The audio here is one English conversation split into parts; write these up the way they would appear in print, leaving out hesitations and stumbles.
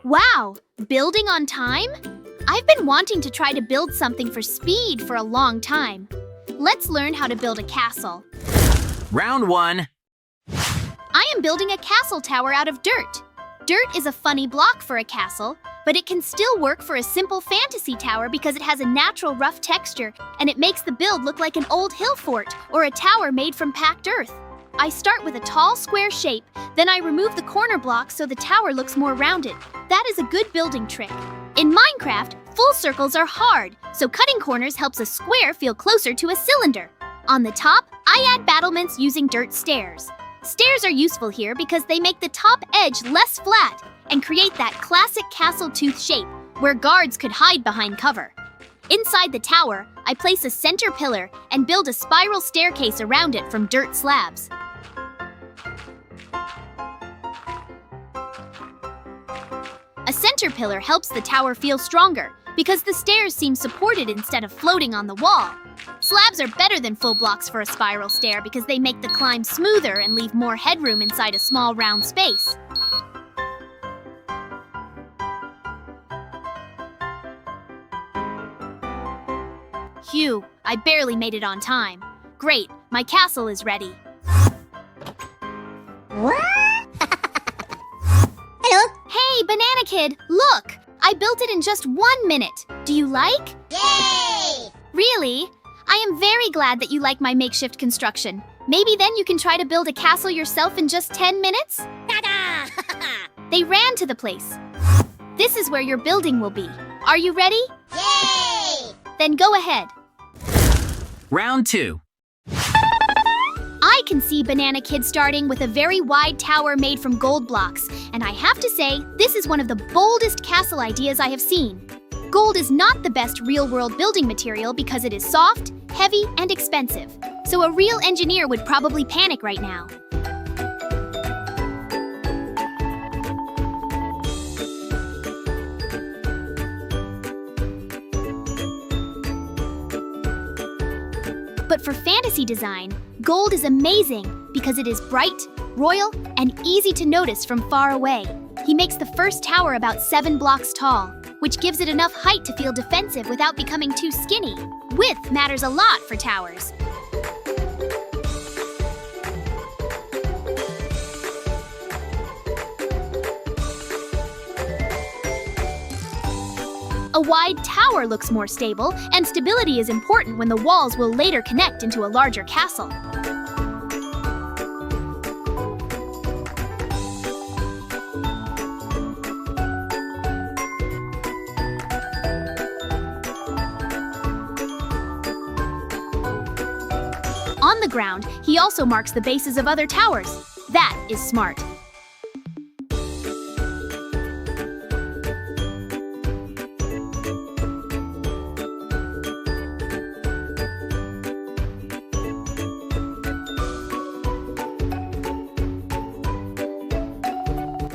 Wow, building on time? I've been wanting to try to build something for speed for a long time. Let's learn how to build a castle. Round 1. I am building a castle tower out of dirt. Dirt is a funny block for a castle, but it can still work for a simple fantasy tower because it has a natural rough texture and it makes the build look like an old hill fort or a tower made from packed earth. I start with a tall square shape, then I remove the corner blocks so the tower looks more rounded. That is a good building trick. In Minecraft, full circles are hard, so cutting corners helps a square feel closer to a cylinder. On the top, I add battlements using dirt stairs. Stairs are useful here because they make the top edge less flat and create that classic castle tooth shape where guards could hide behind cover. Inside the tower, I place a center pillar and build a spiral staircase around it from dirt slabs. A center pillar helps the tower feel stronger because the stairs seem supported instead of floating on the wall. Slabs are better than full blocks for a spiral stair because they make the climb smoother and leave more headroom inside a small round space. Phew, I barely made it on time. Great, my castle is ready. What? Hello? Hey, Banana Kid, look! I built it in just 1 minute. Do you like? Yay! Really? I am very glad that you like my makeshift construction. Maybe then you can try to build a castle yourself in just 10 minutes? Ta-da! They ran to the place. This is where your building will be. Are you ready? Yay! Then go ahead. Round 2. I can see Banana Kid starting with a very wide tower made from gold blocks, and I have to say, this is one of the boldest castle ideas I have seen. Gold is not the best real-world building material because it is soft, heavy, and expensive. So a real engineer would probably panic right now. But for fantasy design, gold is amazing because it is bright, royal, and easy to notice from far away. He makes the first tower about 7 blocks tall, which gives it enough height to feel defensive without becoming too skinny. Width matters a lot for towers. A wide tower looks more stable, and stability is important when the walls will later connect into a larger castle. On the ground, he also marks the bases of other towers. That is smart.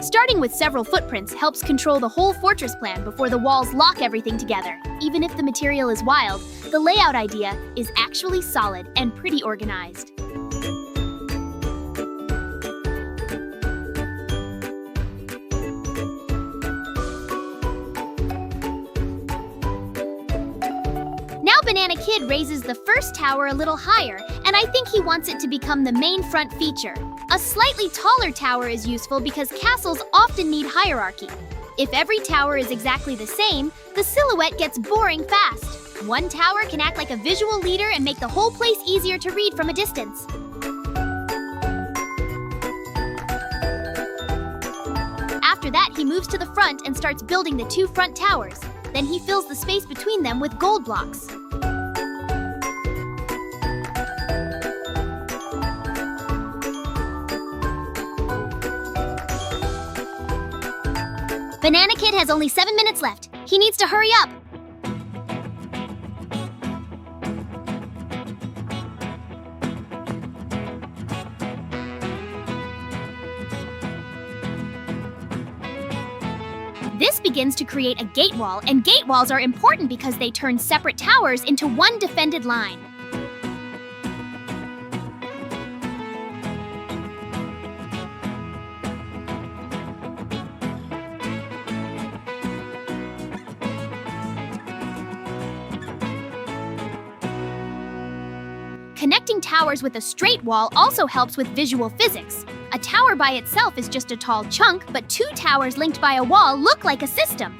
Starting with several footprints helps control the whole fortress plan before the walls lock everything together. Even if the material is wild, the layout idea is actually solid and pretty organized. Now Banana Kid raises the first tower a little higher, and I think he wants it to become the main front feature. A slightly taller tower is useful because castles often need hierarchy. If every tower is exactly the same, the silhouette gets boring fast. One tower can act like a visual leader and make the whole place easier to read from a distance. After that, he moves to the front and starts building the 2 front towers. Then he fills the space between them with gold blocks. Banana Kid has only 7 minutes left. He needs to hurry up. This begins to create a gate wall, and gate walls are important because they turn separate towers into one defended line. Connecting towers with a straight wall also helps with visual physics. A tower by itself is just a tall chunk, but two towers linked by a wall look like a system.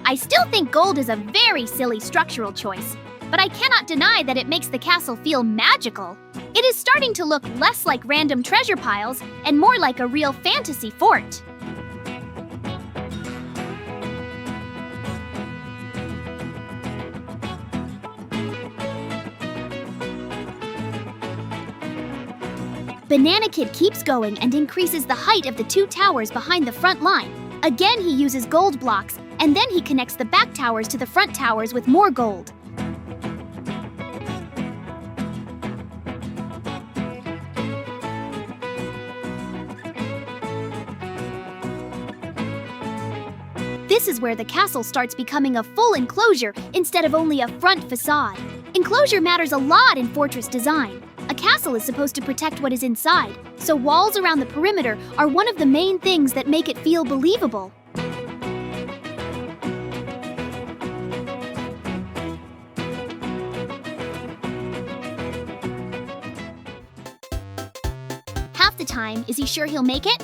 I still think gold is a very silly structural choice, but I cannot deny that it makes the castle feel magical. It is starting to look less like random treasure piles and more like a real fantasy fort. Banana Kid keeps going and increases the height of the two towers behind the front line. Again, he uses gold blocks, and then he connects the back towers to the front towers with more gold. This is where the castle starts becoming a full enclosure instead of only a front facade. Enclosure matters a lot in fortress design. A castle is supposed to protect what is inside, so walls around the perimeter are one of the main things that make it feel believable. Half the time, is he sure he'll make it?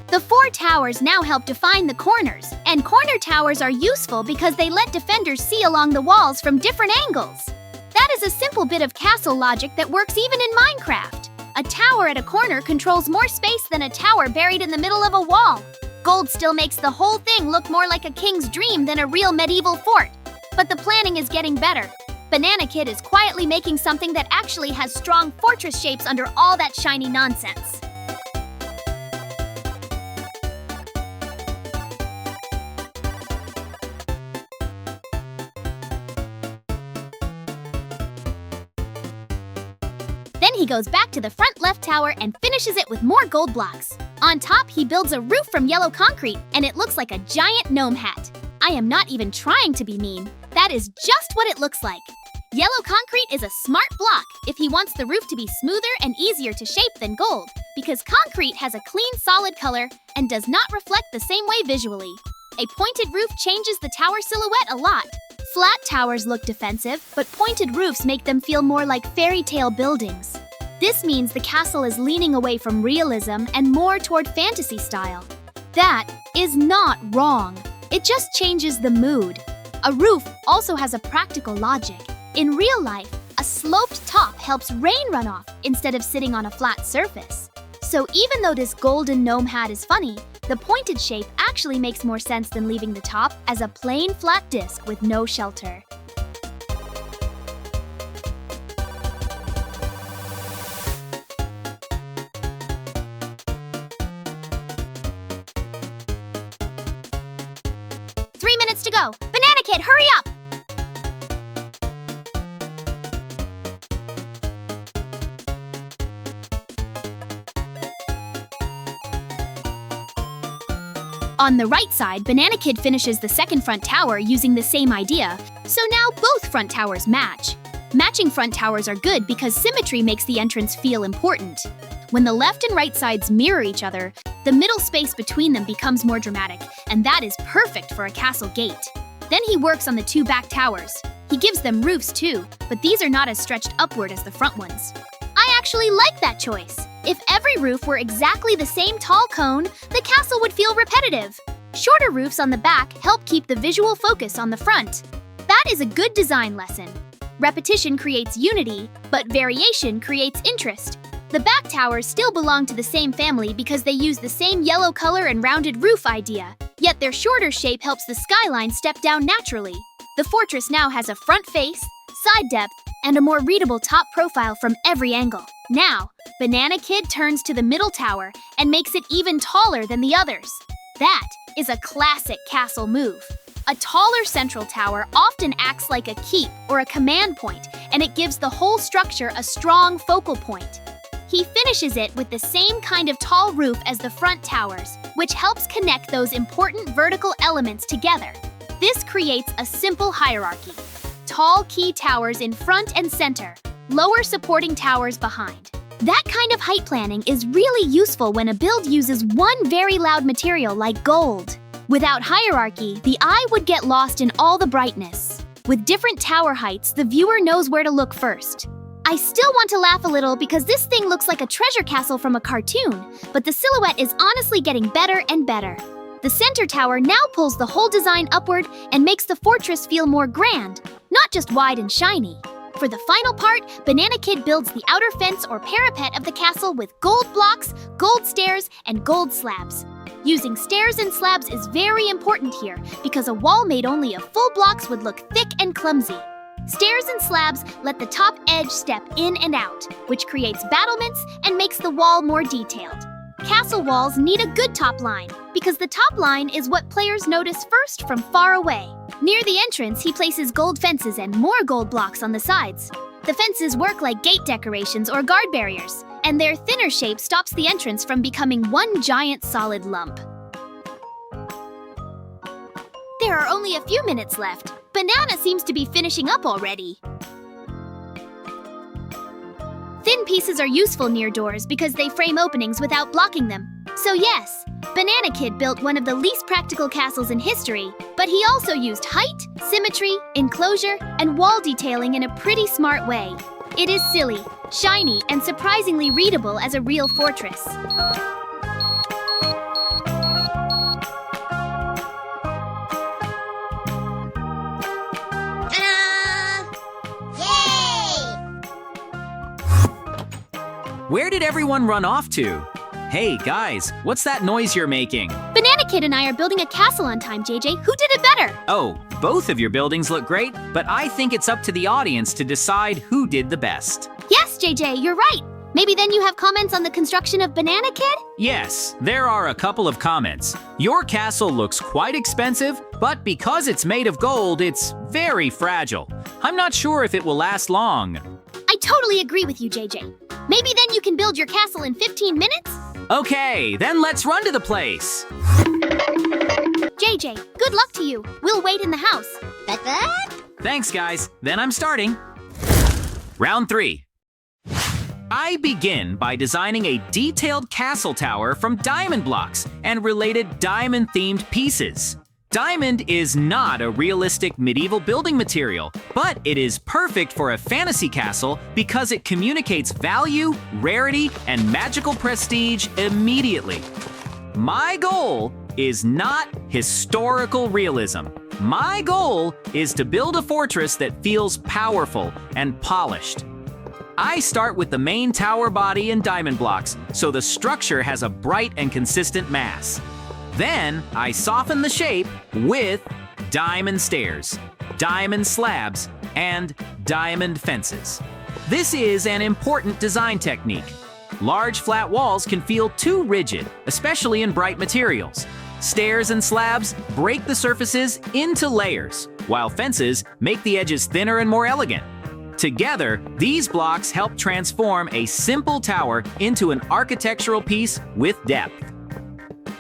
The four towers now help define the corners, and corner towers are useful because they let defenders see along the walls from different angles. That is a simple bit of castle logic that works even in Minecraft. A tower at a corner controls more space than a tower buried in the middle of a wall. Gold still makes the whole thing look more like a king's dream than a real medieval fort. But the planning is getting better. Banana Kid is quietly making something that actually has strong fortress shapes under all that shiny nonsense. Then he goes back to the front left tower and finishes it with more gold blocks. On top, he builds a roof from yellow concrete, and it looks like a giant gnome hat. I am not even trying to be mean. That is just what it looks like. Yellow concrete is a smart block if he wants the roof to be smoother and easier to shape than gold, because concrete has a clean, solid color and does not reflect the same way visually. A pointed roof changes the tower silhouette a lot. Flat towers look defensive, but pointed roofs make them feel more like fairy tale buildings. This means the castle is leaning away from realism and more toward fantasy style. That is not wrong. It just changes the mood. A roof also has a practical logic. In real life, a sloped top helps rain run off instead of sitting on a flat surface. So even though this golden gnome hat is funny, the pointed shape actually makes more sense than leaving the top as a plain flat disc with no shelter. Three minutes to go. Banana Kid, hurry up! On the right side, Banana Kid finishes the second front tower using the same idea, so now both front towers match. Matching front towers are good because symmetry makes the entrance feel important. When the left and right sides mirror each other, the middle space between them becomes more dramatic, and that is perfect for a castle gate. Then he works on the two back towers. He gives them roofs too, but these are not as stretched upward as the front ones. I actually like that choice. If every roof were exactly the same tall cone, the castle would feel repetitive. Shorter roofs on the back help keep the visual focus on the front. That is a good design lesson. Repetition creates unity, but variation creates interest. The back towers still belong to the same family because they use the same yellow color and rounded roof idea, yet their shorter shape helps the skyline step down naturally. The fortress now has a front face, side depth, and a more readable top profile from every angle. Now, Banana Kid turns to the middle tower and makes it even taller than the others. That is a classic castle move. A taller central tower often acts like a keep or a command point, and it gives the whole structure a strong focal point. He finishes it with the same kind of tall roof as the front towers, which helps connect those important vertical elements together. This creates a simple hierarchy. Tall key towers in front and center, lower supporting towers behind. That kind of height planning is really useful when a build uses one very loud material like gold. Without hierarchy, the eye would get lost in all the brightness. With different tower heights, the viewer knows where to look first. I still want to laugh a little because this thing looks like a treasure castle from a cartoon, but the silhouette is honestly getting better and better. The center tower now pulls the whole design upward and makes the fortress feel more grand, not just wide and shiny. For the final part, Banana Kid builds the outer fence or parapet of the castle with gold blocks, gold stairs, and gold slabs. Using stairs and slabs is very important here because a wall made only of full blocks would look thick and clumsy. Stairs and slabs let the top edge step in and out, which creates battlements and makes the wall more detailed. Castle walls need a good top line because the top line is what players notice first from far away. Near the entrance, he places gold fences and more gold blocks on the sides. The fences work like gate decorations or guard barriers, and their thinner shape stops the entrance from becoming one giant solid lump. There are only a few minutes left. Banana seems to be finishing up already. Thin pieces are useful near doors because they frame openings without blocking them. So yes, Banana Kid built one of the least practical castles in history, but he also used height, symmetry, enclosure, and wall detailing in a pretty smart way. It is silly, shiny, and surprisingly readable as a real fortress. Ta-da! Yay! Where did everyone run off to? Hey guys, what's that noise you're making? Banana Kid and I are building a castle on time, JJ. Who did it better? Oh, both of your buildings look great, but I think it's up to the audience to decide who did the best. Yes, JJ, you're right. Maybe then you have comments on the construction of Banana Kid? Yes, there are a couple of comments. Your castle looks quite expensive, but because it's made of gold, it's very fragile. I'm not sure if it will last long. I totally agree with you, JJ. Maybe then you can build your castle in 15 minutes? Okay, then let's run to the place. JJ, good luck to you. We'll wait in the house. But? Thanks, guys. Then I'm starting. Round 3. I begin by designing a detailed castle tower from diamond blocks and related diamond-themed pieces. Diamond is not a realistic medieval building material, but it is perfect for a fantasy castle because it communicates value, rarity, and magical prestige immediately. My goal is not historical realism. My goal is to build a fortress that feels powerful and polished. I start with the main tower body and diamond blocks, so the structure has a bright and consistent mass. Then, I soften the shape with diamond stairs, diamond slabs, and diamond fences. This is an important design technique. Large flat walls can feel too rigid, especially in bright materials. Stairs and slabs break the surfaces into layers, while fences make the edges thinner and more elegant. Together, these blocks help transform a simple tower into an architectural piece with depth.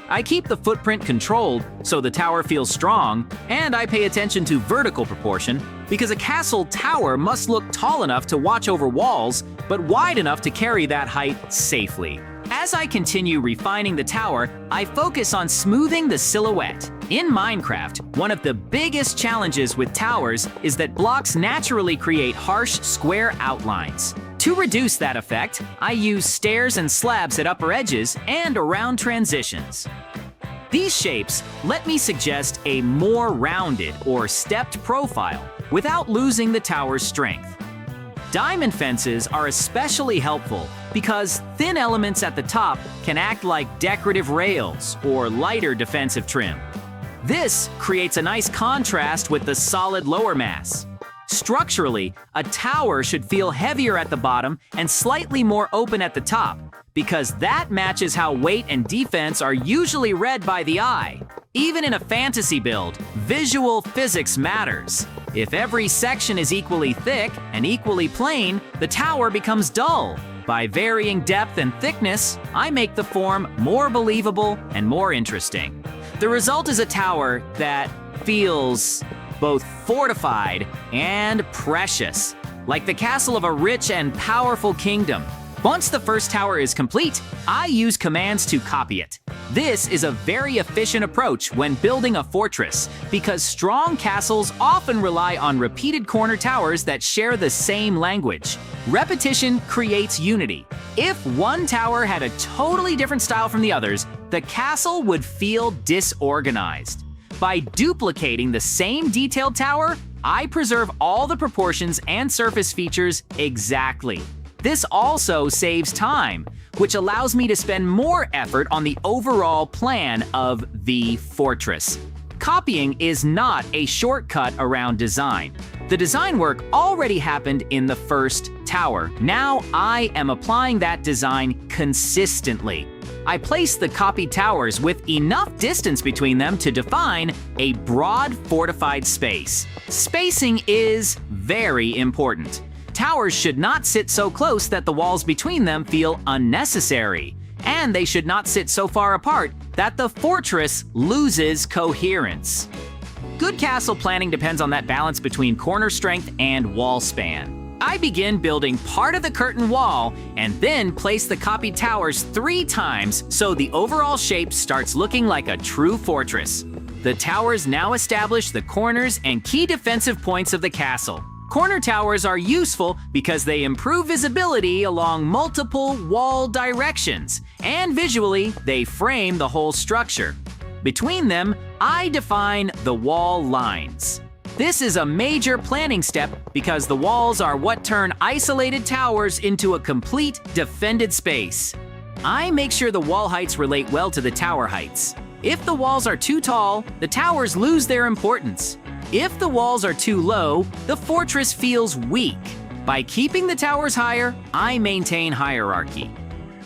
I keep the footprint controlled so the tower feels strong, and I pay attention to vertical proportion because a castle tower must look tall enough to watch over walls, but wide enough to carry that height safely. As I continue refining the tower, I focus on smoothing the silhouette. In Minecraft, one of the biggest challenges with towers is that blocks naturally create harsh, square outlines. To reduce that effect, I use stairs and slabs at upper edges and around transitions. These shapes let me suggest a more rounded or stepped profile without losing the tower's strength. Diamond fences are especially helpful because thin elements at the top can act like decorative rails or lighter defensive trim. This creates a nice contrast with the solid lower mass. Structurally, a tower should feel heavier at the bottom and slightly more open at the top, because that matches how weight and defense are usually read by the eye. Even in a fantasy build, visual physics matters. If every section is equally thick and equally plain, the tower becomes dull. By varying depth and thickness, I make the form more believable and more interesting. The result is a tower that feels both fortified and precious, like the castle of a rich and powerful kingdom. Once the first tower is complete, I use commands to copy it. This is a very efficient approach when building a fortress, because strong castles often rely on repeated corner towers that share the same language. Repetition creates unity. If one tower had a totally different style from the others, the castle would feel disorganized. By duplicating the same detailed tower, I preserve all the proportions and surface features exactly. This also saves time, which allows me to spend more effort on the overall plan of the fortress. Copying is not a shortcut around design. The design work already happened in the first tower. Now I am applying that design consistently. I place the copied towers with enough distance between them to define a broad fortified space. Spacing is very important. Towers should not sit so close that the walls between them feel unnecessary, and they should not sit so far apart that the fortress loses coherence. Good castle planning depends on that balance between corner strength and wall span. I begin building part of the curtain wall and then place the copied towers 3 times so the overall shape starts looking like a true fortress. The towers now establish the corners and key defensive points of the castle. Corner towers are useful because they improve visibility along multiple wall directions, and visually, they frame the whole structure. Between them, I define the wall lines. This is a major planning step because the walls are what turn isolated towers into a complete defended space. I make sure the wall heights relate well to the tower heights. If the walls are too tall, the towers lose their importance. If the walls are too low, the fortress feels weak. By keeping the towers higher, I maintain hierarchy.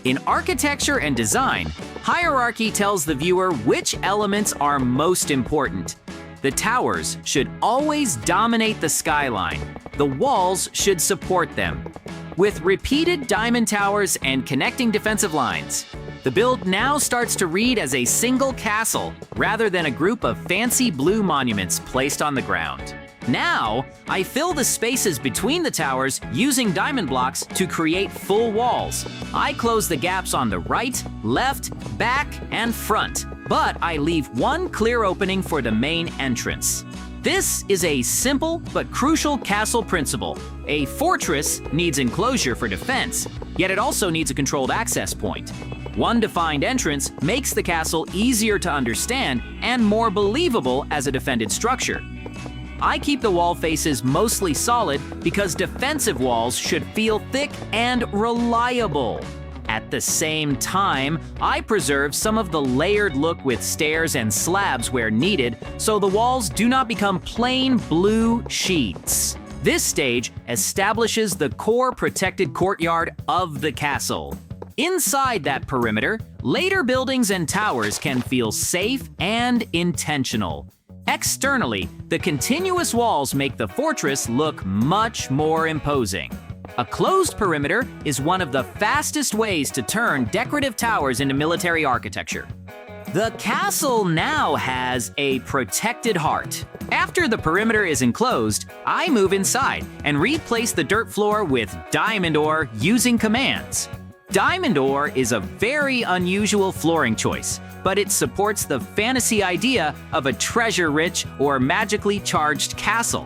In architecture and design, hierarchy tells the viewer which elements are most important. The towers should always dominate the skyline. The walls should support them. With repeated diamond towers and connecting defensive lines, the build now starts to read as a single castle rather than a group of fancy blue monuments placed on the ground. Now, I fill the spaces between the towers using diamond blocks to create full walls. I close the gaps on the right, left, back, and front, but I leave one clear opening for the main entrance. This is a simple but crucial castle principle. A fortress needs enclosure for defense, yet it also needs a controlled access point. One defined entrance makes the castle easier to understand and more believable as a defended structure. I keep the wall faces mostly solid because defensive walls should feel thick and reliable. At the same time, I preserve some of the layered look with stairs and slabs where needed, so the walls do not become plain blue sheets. This stage establishes the core protected courtyard of the castle. Inside that perimeter, later buildings and towers can feel safe and intentional. Externally, the continuous walls make the fortress look much more imposing. A closed perimeter is one of the fastest ways to turn decorative towers into military architecture. The castle now has a protected heart. After the perimeter is enclosed, I move inside and replace the dirt floor with diamond ore using commands. Diamond ore is a very unusual flooring choice, but it supports the fantasy idea of a treasure-rich or magically charged castle.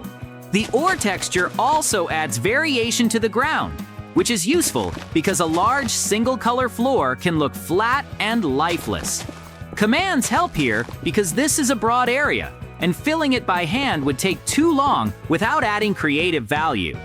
The ore texture also adds variation to the ground, which is useful because a large single-color floor can look flat and lifeless. Commands help here because this is a broad area, and filling it by hand would take too long without adding creative value.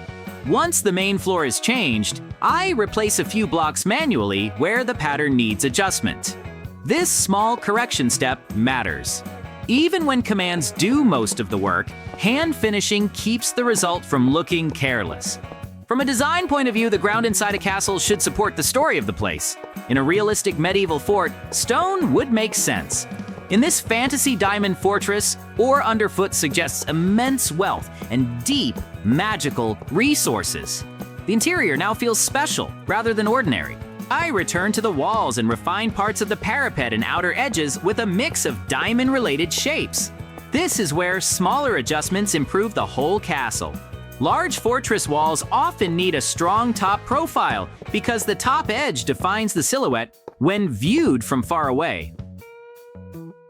Once the main floor is changed, I replace a few blocks manually where the pattern needs adjustment. This small correction step matters. Even when commands do most of the work, hand finishing keeps the result from looking careless. From a design point of view, the ground inside a castle should support the story of the place. In a realistic medieval fort, stone would make sense. In this fantasy diamond fortress, ore underfoot suggests immense wealth and deep, magical resources. The interior now feels special rather than ordinary. I return to the walls and refine parts of the parapet and outer edges with a mix of diamond-related shapes. This is where smaller adjustments improve the whole castle. Large fortress walls often need a strong top profile because the top edge defines the silhouette when viewed from far away.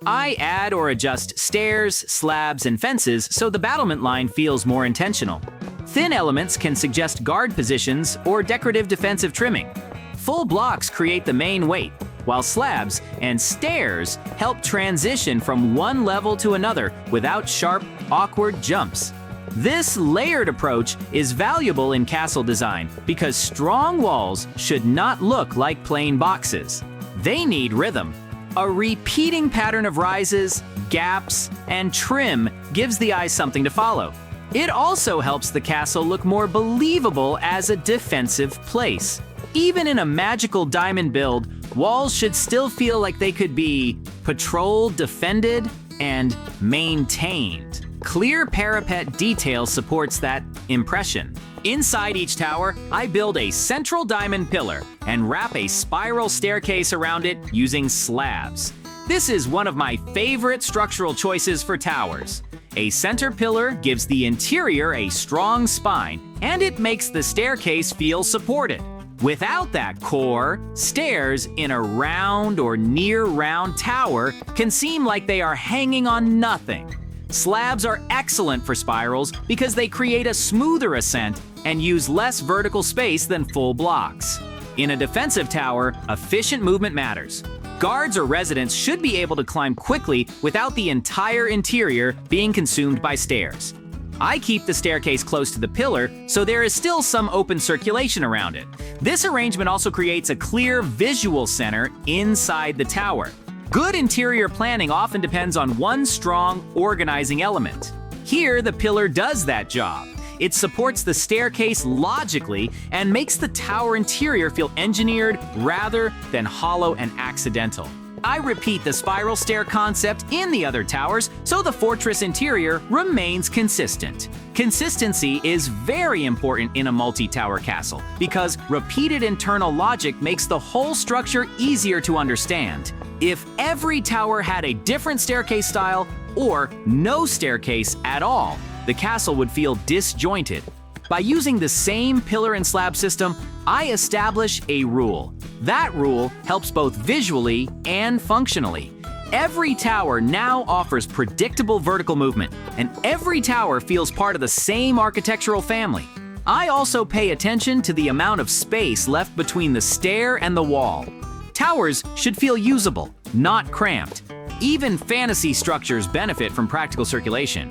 I add or adjust stairs, slabs, and fences so the battlement line feels more intentional. Thin elements can suggest guard positions or decorative defensive trimming. Full blocks create the main weight, while slabs and stairs help transition from one level to another without sharp, awkward jumps. This layered approach is valuable in castle design because strong walls should not look like plain boxes. They need rhythm. A repeating pattern of rises, gaps, and trim gives the eye something to follow. It also helps the castle look more believable as a defensive place. Even in a magical diamond build, walls should still feel like they could be patrolled, defended, and maintained. Clear parapet detail supports that impression. Inside each tower, I build a central diamond pillar and wrap a spiral staircase around it using slabs. This is one of my favorite structural choices for towers. A center pillar gives the interior a strong spine, and it makes the staircase feel supported. Without that core, stairs in a round or near-round tower can seem like they are hanging on nothing. Slabs are excellent for spirals because they create a smoother ascent and use less vertical space than full blocks. In a defensive tower, efficient movement matters. Guards or residents should be able to climb quickly without the entire interior being consumed by stairs. I keep the staircase close to the pillar so there is still some open circulation around it. This arrangement also creates a clear visual center inside the tower. Good interior planning often depends on one strong, organizing element. Here, the pillar does that job. It supports the staircase logically and makes the tower interior feel engineered rather than hollow and accidental. I repeat the spiral stair concept in the other towers so the fortress interior remains consistent. Consistency is very important in a multi-tower castle because repeated internal logic makes the whole structure easier to understand. If every tower had a different staircase style or no staircase at all, the castle would feel disjointed. By using the same pillar and slab system, I establish a rule. That rule helps both visually and functionally. Every tower now offers predictable vertical movement, and every tower feels part of the same architectural family. I also pay attention to the amount of space left between the stair and the wall. Towers should feel usable, not cramped. Even fantasy structures benefit from practical circulation.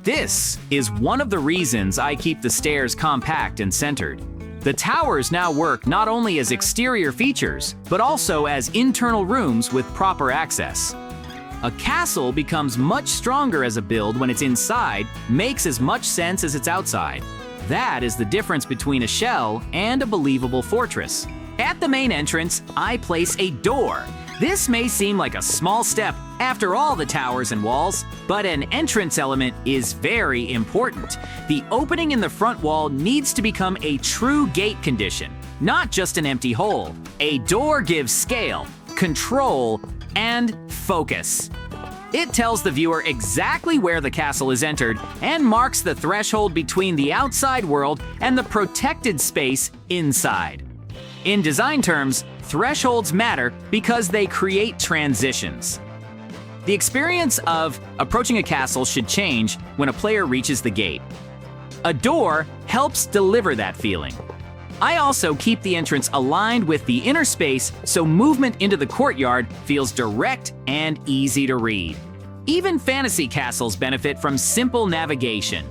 This is one of the reasons I keep the stairs compact and centered. The towers now work not only as exterior features, but also as internal rooms with proper access. A castle becomes much stronger as a build when its inside makes as much sense as its outside. That is the difference between a shell and a believable fortress. At the main entrance, I place a door. This may seem like a small step after all the towers and walls, but an entrance element is very important. The opening in the front wall needs to become a true gate condition, not just an empty hole. A door gives scale, control, and focus. It tells the viewer exactly where the castle is entered and marks the threshold between the outside world and the protected space inside. In design terms, thresholds matter because they create transitions. The experience of approaching a castle should change when a player reaches the gate. A door helps deliver that feeling. I also keep the entrance aligned with the inner space so movement into the courtyard feels direct and easy to read. Even fantasy castles benefit from simple navigation.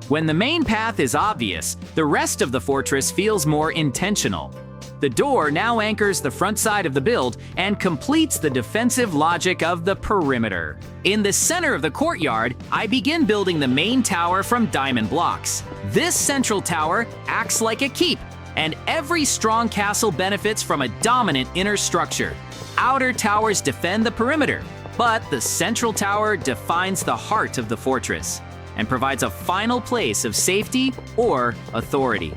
When the main path is obvious, the rest of the fortress feels more intentional. The door now anchors the front side of the build and completes the defensive logic of the perimeter. In the center of the courtyard, I begin building the main tower from diamond blocks. This central tower acts like a keep, and every strong castle benefits from a dominant inner structure. Outer towers defend the perimeter, but the central tower defines the heart of the fortress. and provides a final place of safety or authority.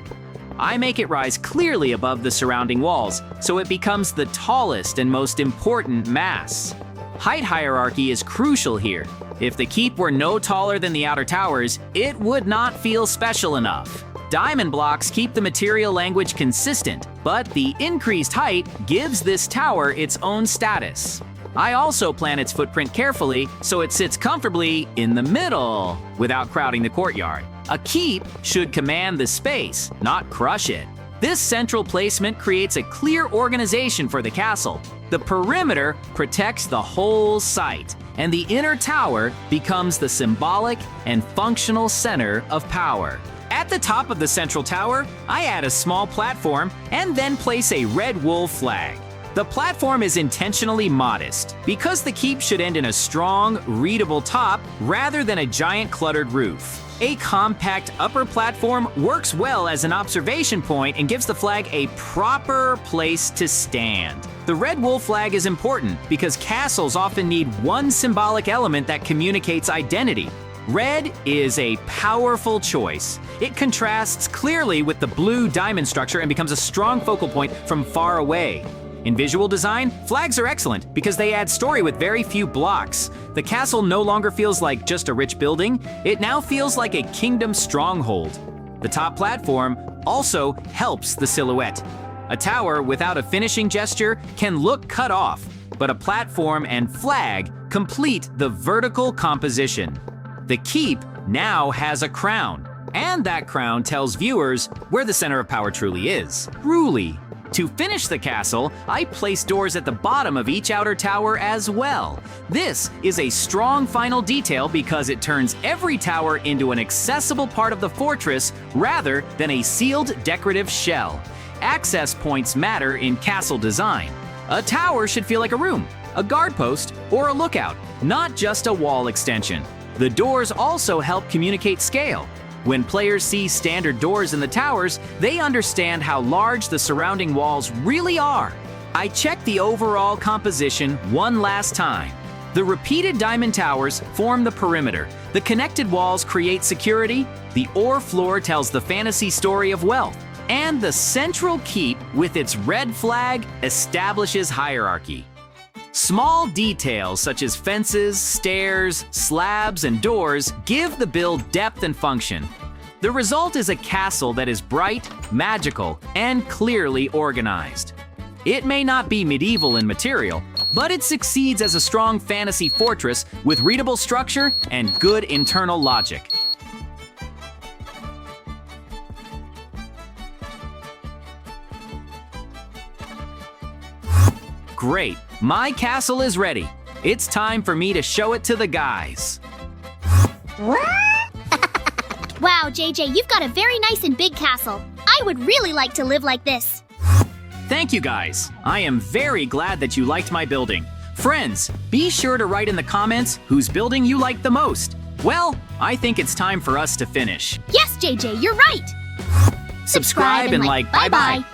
I make it rise clearly above the surrounding walls, so it becomes the tallest and most important mass. Height hierarchy is crucial here. If the keep were no taller than the outer towers, it would not feel special enough. Diamond blocks keep the material language consistent, but the increased height gives this tower its own status. I also plan its footprint carefully so it sits comfortably in the middle without crowding the courtyard. A keep should command the space, not crush it. This central placement creates a clear organization for the castle. The perimeter protects the whole site, and the inner tower becomes the symbolic and functional center of power. At the top of the central tower, I add a small platform and then place a red wool flag. The platform is intentionally modest because the keep should end in a strong, readable top rather than a giant cluttered roof. A compact upper platform works well as an observation point and gives the flag a proper place to stand. The red wool flag is important because castles often need one symbolic element that communicates identity. Red is a powerful choice. It contrasts clearly with the blue diamond structure and becomes a strong focal point from far away. In visual design, flags are excellent because they add story with very few blocks. The castle no longer feels like just a rich building, it now feels like a kingdom stronghold. The top platform also helps the silhouette. A tower without a finishing gesture can look cut off, but a platform and flag complete the vertical composition. The keep now has a crown, and that crown tells viewers where the center of power truly is. Truly. To finish the castle, I place doors at the bottom of each outer tower as well. This is a strong final detail because it turns every tower into an accessible part of the fortress rather than a sealed decorative shell. Access points matter in castle design. A tower should feel like a room, a guard post, or a lookout, not just a wall extension. The doors also help communicate scale. When players see standard doors in the towers, they understand how large the surrounding walls really are. I check the overall composition one last time. The repeated diamond towers form the perimeter. The connected walls create security. The ore floor tells the fantasy story of wealth. And the central keep with its red flag establishes hierarchy. Small details such as fences, stairs, slabs, and doors give the build depth and function. The result is a castle that is bright, magical, and clearly organized. It may not be medieval in material, but it succeeds as a strong fantasy fortress with readable structure and good internal logic. Great, my castle is ready. It's time for me to show it to the guys. Wow, JJ, you've got a very nice and big castle. I would really like to live like this. Thank you guys. I am very glad that you liked my building. Friends, be sure to write in the comments whose building you liked the most. Well, I think it's time for us to finish. Yes, JJ, you're right. Subscribe and like. Bye-bye.